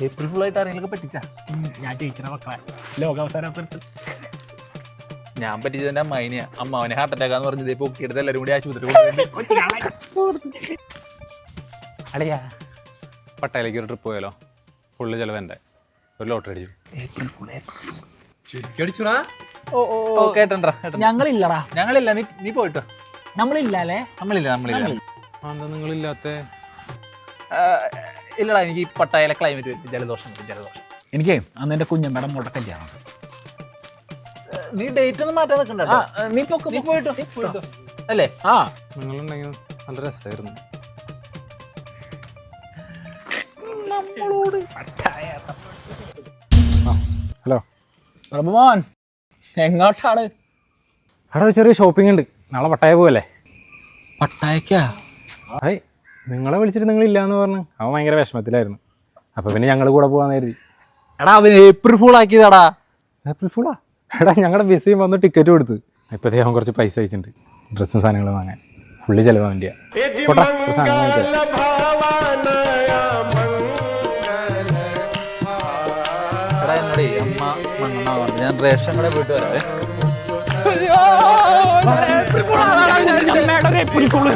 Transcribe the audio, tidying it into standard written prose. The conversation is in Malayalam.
ഏപ്രിൽ ഫുൾ ആയിട്ട് ആരെങ്കിലും പറ്റിച്ചാ? ഞാൻ ജയിച്ചണ മക്കളെ ലോകാവസാനം ഞാൻ പറ്റിച്ചതിന്റെ അമ്മായിനെയാ. അമ്മാവനെ ഹാർട്ട് അറ്റാക്ക് എന്ന് പറഞ്ഞത് പൊക്കിയെടുത്ത് എല്ലാവരും കൂടി ആശുപത്രി. അളിയാ പട്ടായിലേക്ക് ഒരു ട്രിപ്പ് പോയാലോ? ഫുള്ള് ചിലവെൻ്റെ ഒരു ലോട്ടറി അടിച്ചു. April full അടിച്ചുടാ. കേട്ടണ്ടാ? ഞങ്ങളില്ലടാ. ഞങ്ങളില്ല, നീ പോയിട്ടോ. നമ്മളില്ല അല്ലേ? നമ്മളില്ല. എന്താ നിങ്ങളില്ലാത്ത? ഇല്ലടാ, എനിക്ക് ഈ പട്ടായയിലെ ക്ലൈമറ്റ് വരും, ജലദോഷം. എനിക്ക് അന്ന് എന്റെ കുഞ്ഞമ്മയുടെ മുട കല്യാണം. നീ ഡേറ്റ് ഒന്നും മാറ്റാൻ നിൽക്കണ്ട. നീ പോയിട്ടോ അല്ലേ? നിങ്ങളുണ്ടെങ്കിൽ നല്ല രസമായിരുന്നു. ഹലോ പ്രഭുമോൻ, എങ്ങോട്ടാണ്? അവിടെ ഒരു ചെറിയ ഷോപ്പിംഗ് ഉണ്ട്, നാളെ പട്ടായ പോവല്ലേ? പട്ടായക്കാ? ഹായ്, നിങ്ങളെ വിളിച്ചിട്ട് നിങ്ങളില്ലാന്ന് പറഞ്ഞു. അവൻ ഭയങ്കര വിഷമത്തിലായിരുന്നു. അപ്പൊ പിന്നെ ഞങ്ങൾ കൂടെ പോകാൻ കരുതി. എടാ, അവൻ ഏപ്രിൽ ഫുൾ ആക്കിയതാടാ. ഏപ്രിൽ ഫുള്ളാ? എടാ, ഞങ്ങളുടെ വിസയും വന്ന് ടിക്കറ്റ് കൊടുത്ത്. ഇപ്പത്തേ അവൻ കുറച്ച് പൈസ അയച്ചിട്ടുണ്ട് ഡ്രസ്സും സാധനങ്ങളും വാങ്ങാൻ. ഫുള്ളി ചിലവ് വേണ്ടിയാ. പോട്ടെ, സാധനം വാങ്ങിക്കാം. എടാ, എന്നോടേ അമ്മ മണ്ണെണ്ണ പറഞ്ഞു, ഞാൻ റേഷൻ കടയിൽ പോയിട്ട് വരാവേ. April full